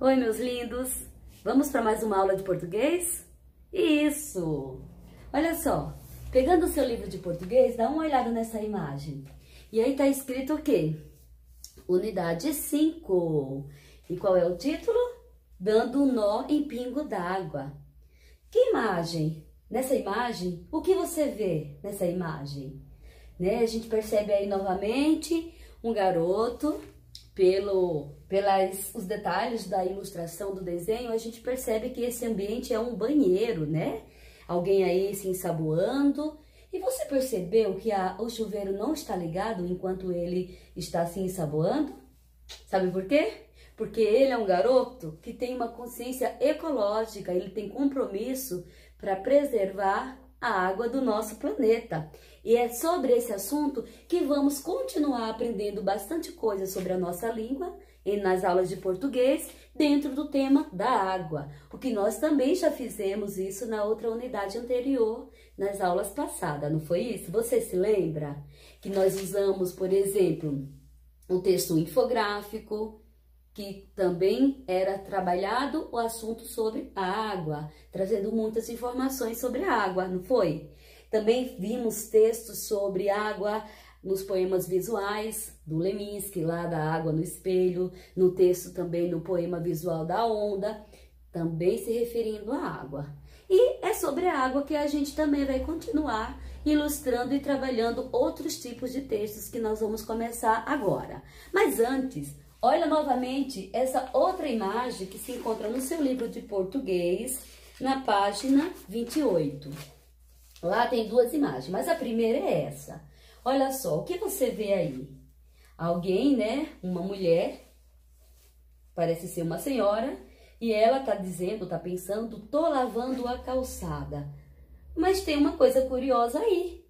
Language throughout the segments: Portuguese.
Oi, meus lindos! Vamos para mais uma aula de português? Isso! Olha só, pegando o seu livro de português, dá uma olhada nessa imagem. E aí tá escrito o quê? Unidade 5. E qual é o título? Dando um nó em pingo d'água. Que imagem? Nessa imagem, o que você vê nessa imagem? Né? A gente percebe aí novamente um garoto, pelos detalhes da ilustração do desenho, a gente percebe que esse ambiente é um banheiro, né? Alguém aí se ensaboando. E você percebeu que o chuveiro não está ligado enquanto ele está se ensaboando? Sabe por quê? Porque ele é um garoto que tem uma consciência ecológica, ele tem compromisso para preservar a água do nosso planeta. E é sobre esse assunto que vamos continuar aprendendo bastante coisa sobre a nossa língua e nas aulas de português dentro do tema da água. O que nós também já fizemos isso na outra unidade anterior, nas aulas passadas, não foi isso? Você se lembra? Que nós usamos, por exemplo, um texto infográfico, que também era trabalhado o assunto sobre a água, trazendo muitas informações sobre a água, não foi? Também vimos textos sobre água nos poemas visuais do Leminski, lá da Água no Espelho, no texto também no poema visual da Onda, também se referindo à água. E é sobre a água que a gente também vai continuar ilustrando e trabalhando outros tipos de textos que nós vamos começar agora. Mas antes, olha novamente essa outra imagem que se encontra no seu livro de português, na página 28. Lá tem duas imagens, mas a primeira é essa. Olha só, o que você vê aí? Alguém, né? Uma mulher, parece ser uma senhora, e ela tá dizendo, tá pensando, tô lavando a calçada. Mas tem uma coisa curiosa aí.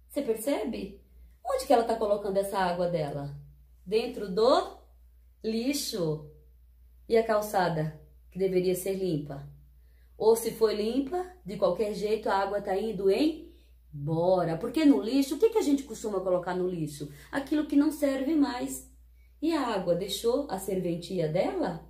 Você percebe? Onde que ela tá colocando essa água dela? Dentro do lixo. E a calçada, que deveria ser limpa? Ou se foi limpa, de qualquer jeito a água tá indo embora. Porque no lixo, o que a gente costuma colocar no lixo? Aquilo que não serve mais. E a água deixou a serventia dela?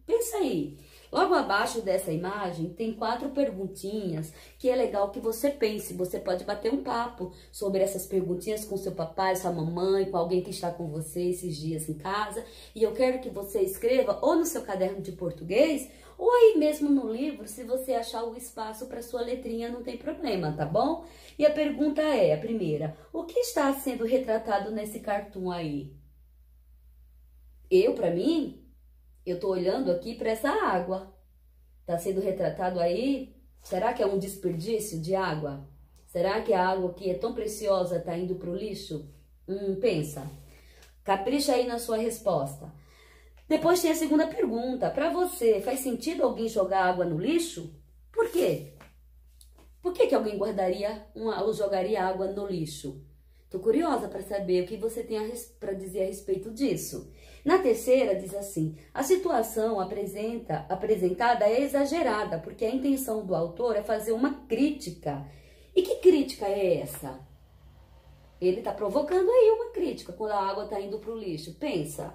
Pensa aí. Logo abaixo dessa imagem tem 4 perguntinhas que é legal que você pense. Você pode bater um papo sobre essas perguntinhas com seu papai, sua mamãe, com alguém que está com você esses dias em casa. E eu quero que você escreva ou no seu caderno de português ou aí mesmo no livro, se você achar o espaço para sua letrinha, não tem problema, tá bom? E a pergunta é, a primeira, o que está sendo retratado nesse cartoon aí? Para mim, eu tô olhando aqui para essa água. Tá sendo retratado aí, será que é um desperdício de água? Será que a água que é tão preciosa tá indo pro lixo? Pensa. Capricha aí na sua resposta. Depois tem a segunda pergunta. Para você, faz sentido alguém jogar água no lixo? Por quê? Por que alguém guardaria ou jogaria água no lixo? Tô curiosa para saber o que você tem para dizer a respeito disso. Na terceira, diz assim, a situação apresentada é exagerada, porque a intenção do autor é fazer uma crítica. E que crítica é essa? Ele está provocando aí uma crítica quando a água está indo para o lixo. Pensa.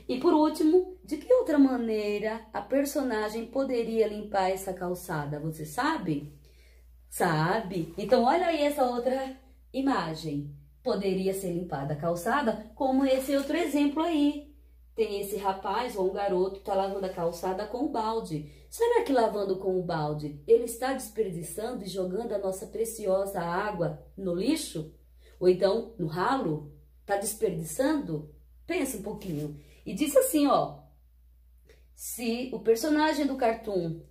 E por último, de que outra maneira a personagem poderia limpar essa calçada? Você sabe? Sabe? Então olha aí essa outra imagem. Poderia ser limpada a calçada como esse outro exemplo aí. Tem esse rapaz ou um garoto que está lavando a calçada com o balde. Será que lavando com o balde ele está desperdiçando e jogando a nossa preciosa água no lixo? Ou então no ralo? Está desperdiçando? Pensa um pouquinho. E diz assim, ó, se o personagem do cartoon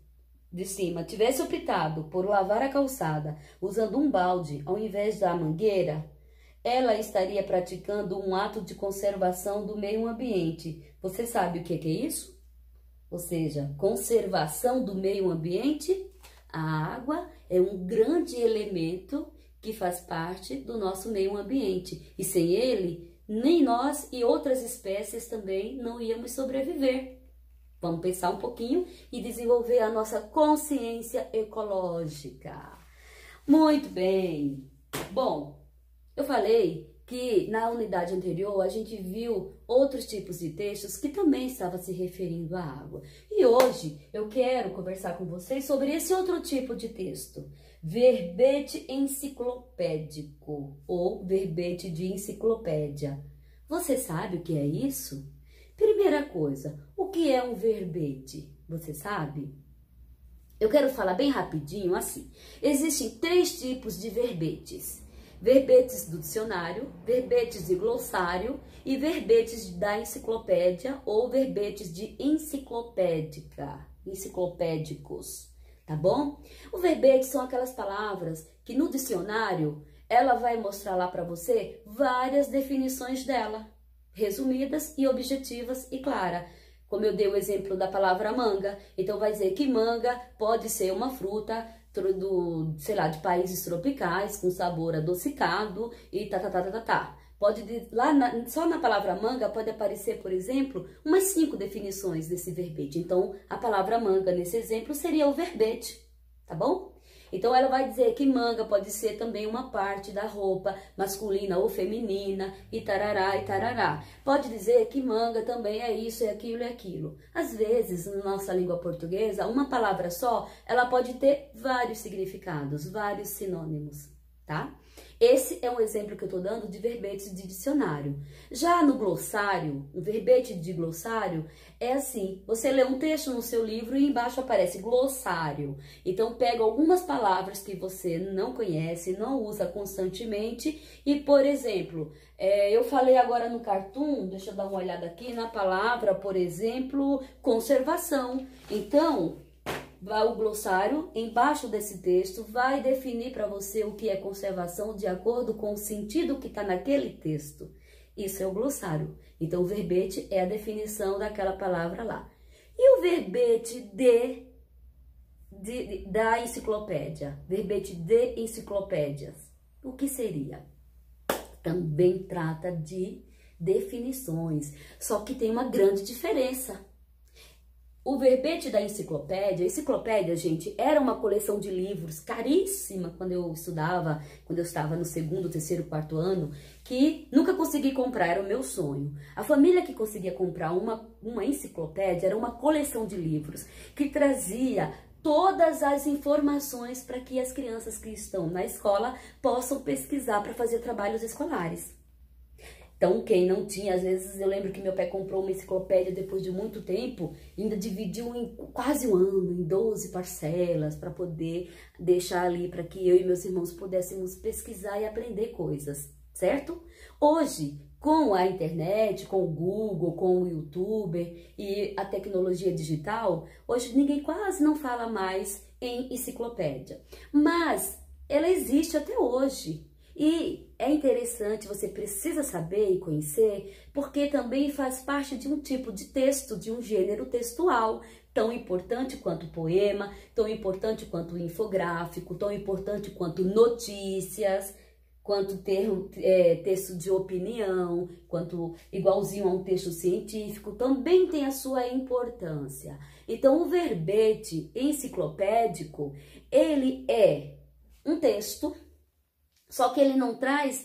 de cima tivesse optado por lavar a calçada usando um balde ao invés da mangueira, ela estaria praticando um ato de conservação do meio ambiente. Você sabe o que é isso? Ou seja, conservação do meio ambiente. A água é um grande elemento que faz parte do nosso meio ambiente. E sem ele, nem nós e outras espécies também não íamos sobreviver. Vamos pensar um pouquinho e desenvolver a nossa consciência ecológica. Muito bem. Bom, eu falei que na unidade anterior a gente viu outros tipos de textos que também estavam se referindo à água. E hoje eu quero conversar com vocês sobre esse outro tipo de texto, verbete enciclopédico ou verbete de enciclopédia. Você sabe o que é isso? Primeira coisa, o que é um verbete? Você sabe? Eu quero falar bem rapidinho assim. Existem 3 tipos de verbetes. Verbetes do dicionário, verbetes de glossário e verbetes da enciclopédia ou verbetes de enciclopédica, enciclopédicos, tá bom? O verbete são aquelas palavras que no dicionário ela vai mostrar lá para você várias definições dela, resumidas e objetivas e claras. Como eu dei o exemplo da palavra manga, então vai dizer que manga pode ser uma fruta sei lá, de países tropicais, com sabor adocicado e tá. Pode, só na palavra manga pode aparecer, por exemplo, umas 5 definições desse verbete. Então, a palavra manga, nesse exemplo, seria o verbete, tá bom? Então, ela vai dizer que manga pode ser também uma parte da roupa masculina ou feminina, e tarará e tarará. Pode dizer que manga também é isso, é aquilo e aquilo. Às vezes, na nossa língua portuguesa, uma palavra só, ela pode ter vários significados, vários sinônimos, tá? Esse é um exemplo que eu estou dando de verbetes de dicionário. Já no glossário, o verbete de glossário é assim, você lê um texto no seu livro e embaixo aparece glossário. Então, pega algumas palavras que você não conhece, não usa constantemente e, por exemplo, eu falei agora no cartoon, deixa eu dar uma olhada aqui, na palavra, por exemplo, conservação. Então, o glossário, embaixo desse texto, vai definir para você o que é conservação de acordo com o sentido que está naquele texto. Isso é o glossário. Então, o verbete é a definição daquela palavra lá. E o verbete da enciclopédia? Verbete de enciclopédias. O que seria? Também trata de definições, só que tem uma grande diferença. O verbete da enciclopédia, a enciclopédia, gente, era uma coleção de livros caríssima quando eu estudava, quando eu estava no 2º, 3º, 4º ano, que nunca consegui comprar, era o meu sonho. A família que conseguia comprar uma enciclopédia era uma coleção de livros que trazia todas as informações para que as crianças que estão na escola possam pesquisar para fazer trabalhos escolares. Então, quem não tinha, às vezes eu lembro que meu pai comprou uma enciclopédia depois de muito tempo, ainda dividiu em quase um ano, em 12 parcelas, para poder deixar ali para que eu e meus irmãos pudéssemos pesquisar e aprender coisas, certo? Hoje, com a internet, com o Google, com o YouTube e a tecnologia digital, hoje ninguém quase não fala mais em enciclopédia, mas ela existe até hoje. E é interessante, você precisa saber e conhecer, porque também faz parte de um tipo de texto, de um gênero textual, tão importante quanto poema, tão importante quanto infográfico, tão importante quanto notícias, quanto texto de opinião, quanto igualzinho a um texto científico, também tem a sua importância. Então, o verbete enciclopédico, ele é um texto, só que ele não traz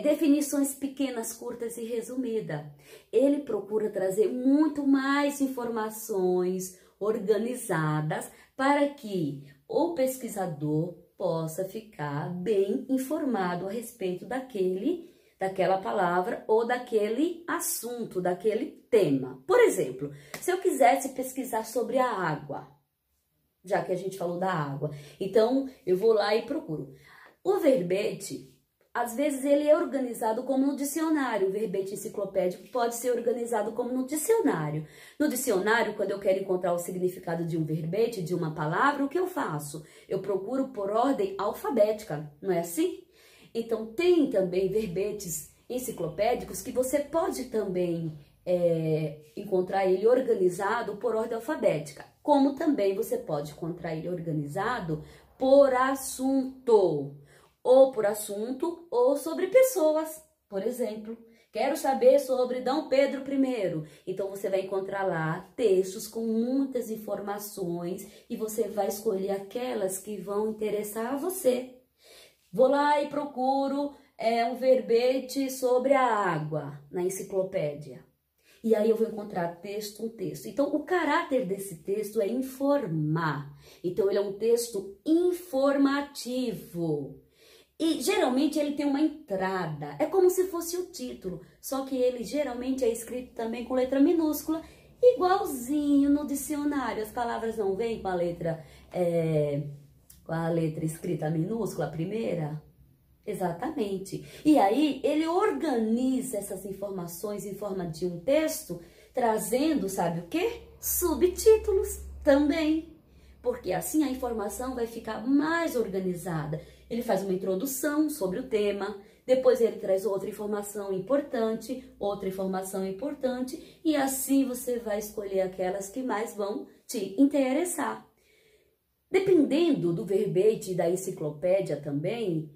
definições pequenas, curtas e resumidas. Ele procura trazer muito mais informações organizadas para que o pesquisador possa ficar bem informado a respeito daquela palavra ou daquele assunto, daquele tema. Por exemplo, se eu quisesse pesquisar sobre a água, já que a gente falou da água, então eu vou lá e procuro. O verbete, às vezes ele é organizado como no dicionário. O verbete enciclopédico pode ser organizado como no dicionário. No dicionário, quando eu quero encontrar o significado de um verbete, de uma palavra, o que eu faço? Eu procuro por ordem alfabética, não é assim? Então, tem também verbetes enciclopédicos que você pode também encontrar ele organizado por ordem alfabética. Como também você pode encontrar ele organizado por assunto. Ou por assunto, ou sobre pessoas. Por exemplo, quero saber sobre Dom Pedro I. Então, você vai encontrar lá textos com muitas informações e você vai escolher aquelas que vão interessar a você. Vou lá e procuro um verbete sobre a água na enciclopédia. E aí eu vou encontrar um texto. Então, o caráter desse texto é informar. Então, ele é um texto informativo. E geralmente ele tem uma entrada, é como se fosse o título, só que ele geralmente é escrito também com letra minúscula, igualzinho no dicionário. As palavras não vêm com a letra escrita minúscula, a primeira. Exatamente. E aí ele organiza essas informações em forma de um texto, trazendo, sabe o quê? Subtítulos também. Porque assim a informação vai ficar mais organizada. Ele faz uma introdução sobre o tema, depois ele traz outra informação importante, e assim você vai escolher aquelas que mais vão te interessar. Dependendo do verbete da enciclopédia também,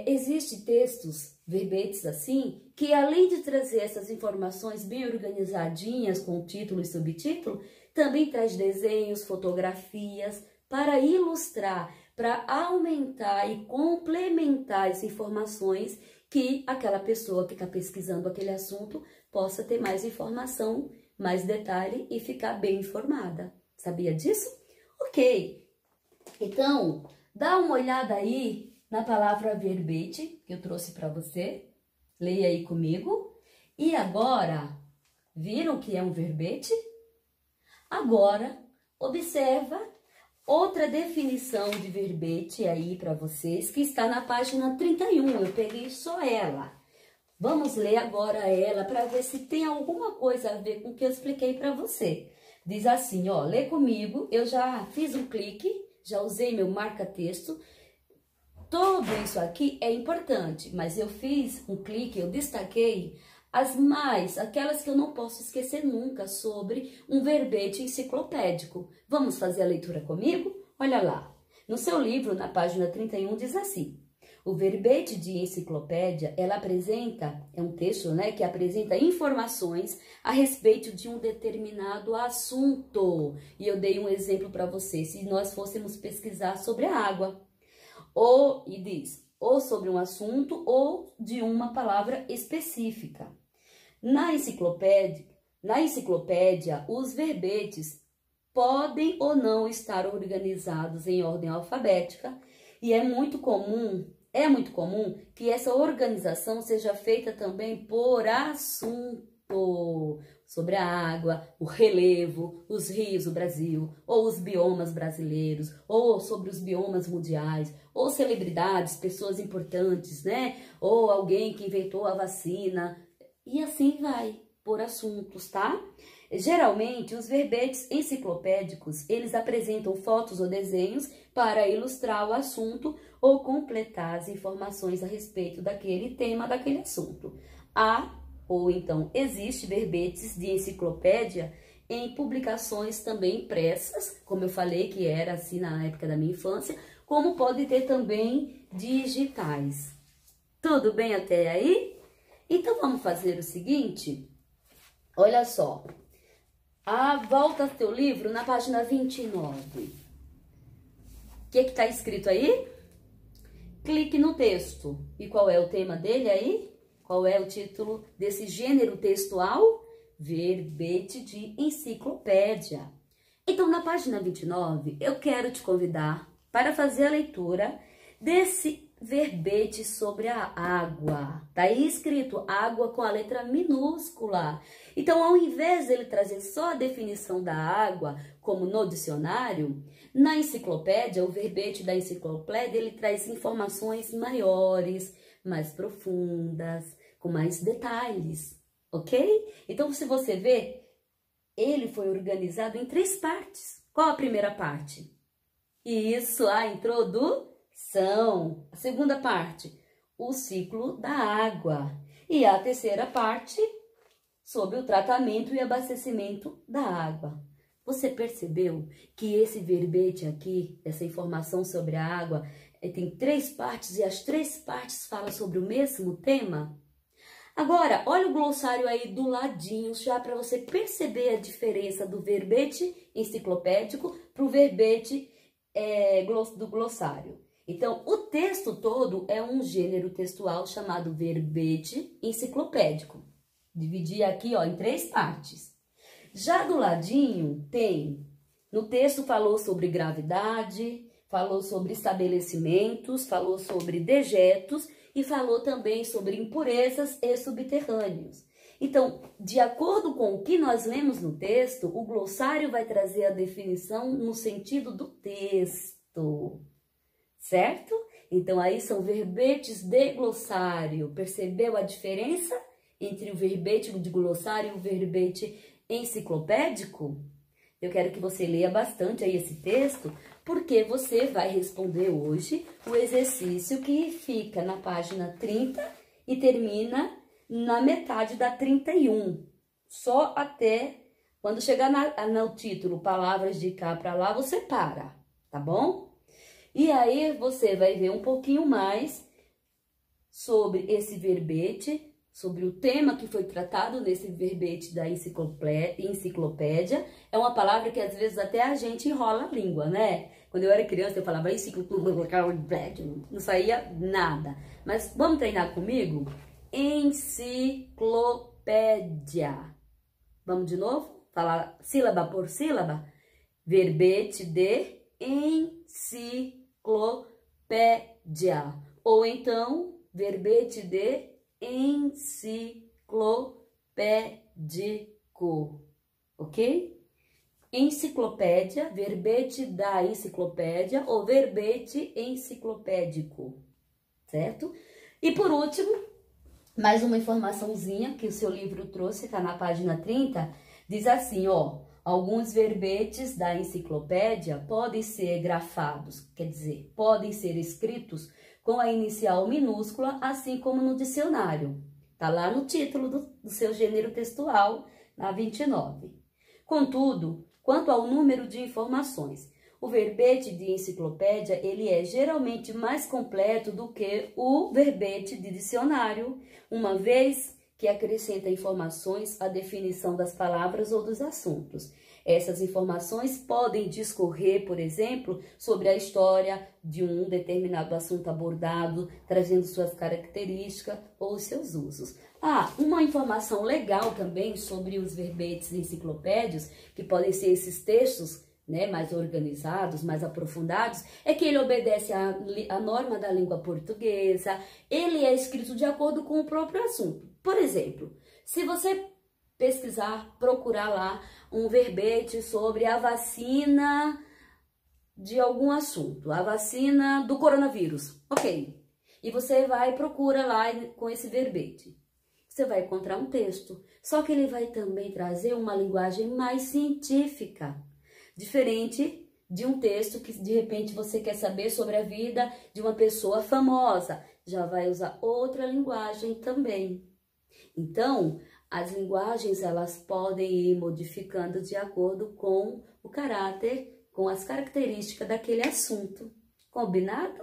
existem textos, verbetes assim, que além de trazer essas informações bem organizadinhas com título e subtítulo, também traz desenhos, fotografias para ilustrar, para aumentar e complementar as informações que aquela pessoa que está pesquisando aquele assunto possa ter mais informação, mais detalhe e ficar bem informada. Sabia disso? Ok. Então, dá uma olhada aí na palavra verbete que eu trouxe para você. Leia aí comigo. E agora, viram o que é um verbete? Agora, observa outra definição de verbete aí para vocês, que está na página 31. Eu peguei só ela. Vamos ler agora ela para ver se tem alguma coisa a ver com o que eu expliquei para você. Diz assim, ó, lê comigo. Eu já fiz um clique, já usei meu marca-texto. Tudo isso aqui é importante, mas eu fiz um clique, eu destaquei aquelas que eu não posso esquecer nunca sobre um verbete enciclopédico. Vamos fazer a leitura comigo? Olha lá. No seu livro, na página 31, diz assim: o verbete de enciclopédia, é um texto, né, que apresenta informações a respeito de um determinado assunto. E eu dei um exemplo para você, se nós fôssemos pesquisar sobre a água. Ou sobre um assunto ou de uma palavra específica. Na enciclopédia, os verbetes podem ou não estar organizados em ordem alfabética e é muito comum que essa organização seja feita também por assunto. Sobre a água, o relevo, os rios do Brasil, ou os biomas brasileiros, ou sobre os biomas mundiais, ou celebridades, pessoas importantes, né? Ou alguém que inventou a vacina, e assim vai, por assuntos, tá? Geralmente, os verbetes enciclopédicos, eles apresentam fotos ou desenhos para ilustrar o assunto ou completar as informações a respeito daquele tema, daquele assunto. Ou então, existe verbetes de enciclopédia em publicações também impressas, como eu falei que era assim na época da minha infância, como pode ter também digitais. Tudo bem até aí? Então, vamos fazer o seguinte, olha só, volta ao teu livro na página 29. O que está escrito aí? Clique no texto. E qual é o tema dele aí? Qual é o título desse gênero textual? Verbete de enciclopédia. Então, na página 29, eu quero te convidar para fazer a leitura desse verbete sobre a água. Tá aí escrito água com a letra minúscula. Então, ao invés dele trazer só a definição da água, como no dicionário, na enciclopédia, o verbete da enciclopédia, ele traz informações maiores, mais profundas, com mais detalhes, ok? Então, se você vê, ele foi organizado em 3 partes. Qual a primeira parte? Isso, a introdução. A segunda parte, o ciclo da água. E a terceira parte, sobre o tratamento e abastecimento da água. Você percebeu que esse verbete aqui, essa informação sobre a água, tem 3 partes e as 3 partes falam sobre o mesmo tema? Agora, olha o glossário aí do ladinho, já para você perceber a diferença do verbete enciclopédico para o verbete do glossário. Então, o texto todo é um gênero textual chamado verbete enciclopédico. Dividi aqui, ó, em 3 partes. Já do ladinho tem, no texto falou sobre gravidade, falou sobre estabelecimentos, falou sobre dejetos e falou também sobre impurezas e subterrâneos. Então, de acordo com o que nós lemos no texto, o glossário vai trazer a definição no sentido do texto, certo? Então, aí são verbetes de glossário. Percebeu a diferença entre o verbete de glossário e o verbete enciclopédico? Eu quero que você leia bastante aí esse texto, porque você vai responder hoje o exercício que fica na página 30 e termina na metade da 31. Só até quando chegar no título Palavras de cá para lá, você para, tá bom? E aí você vai ver um pouquinho mais sobre esse verbete, sobre o tema que foi tratado nesse verbete da enciclopédia. É uma palavra que às vezes até a gente enrola a língua, né? Quando eu era criança eu falava enciclopédia, não saía nada. Mas vamos treinar comigo? Enciclopédia. Vamos de novo? Falar sílaba por sílaba? Verbete de enciclopédia. Ou então, verbete de enciclopédico, ok? Enciclopédia, verbete da enciclopédia ou verbete enciclopédico, certo? E por último, mais uma informaçãozinha que o seu livro trouxe, tá na página 30, diz assim, ó, alguns verbetes da enciclopédia podem ser grafados, quer dizer, podem ser escritos com a inicial minúscula, assim como no dicionário. Tá lá no título do seu gênero textual, na 29. Contudo, quanto ao número de informações, o verbete de enciclopédia, ele é geralmente mais completo do que o verbete de dicionário, uma vez que acrescenta informações à definição das palavras ou dos assuntos. Essas informações podem discorrer, por exemplo, sobre a história de um determinado assunto abordado, trazendo suas características ou seus usos. Ah, uma informação legal também sobre os verbetes enciclopédios, que podem ser esses textos, né, mais organizados, mais aprofundados, é que ele obedece à norma da língua portuguesa, ele é escrito de acordo com o próprio assunto. Por exemplo, se você pesquisar, procurar lá um verbete sobre a vacina de algum assunto, a vacina do coronavírus, ok? E você vai e procura lá com esse verbete. Você vai encontrar um texto, só que ele vai também trazer uma linguagem mais científica, diferente de um texto que de repente você quer saber sobre a vida de uma pessoa famosa, já vai usar outra linguagem também. Então, as linguagens, elas podem ir modificando de acordo com o caráter, com as características daquele assunto. Combinado?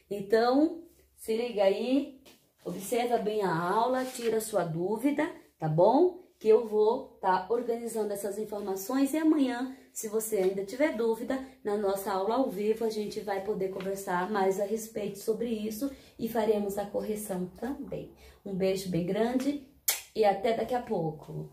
Então, se liga aí, observa bem a aula, tira sua dúvida, tá bom? Que eu vou estar organizando essas informações e amanhã, se você ainda tiver dúvida, na nossa aula ao vivo, a gente vai poder conversar mais a respeito sobre isso e faremos a correção também. Um beijo bem grande e até daqui a pouco.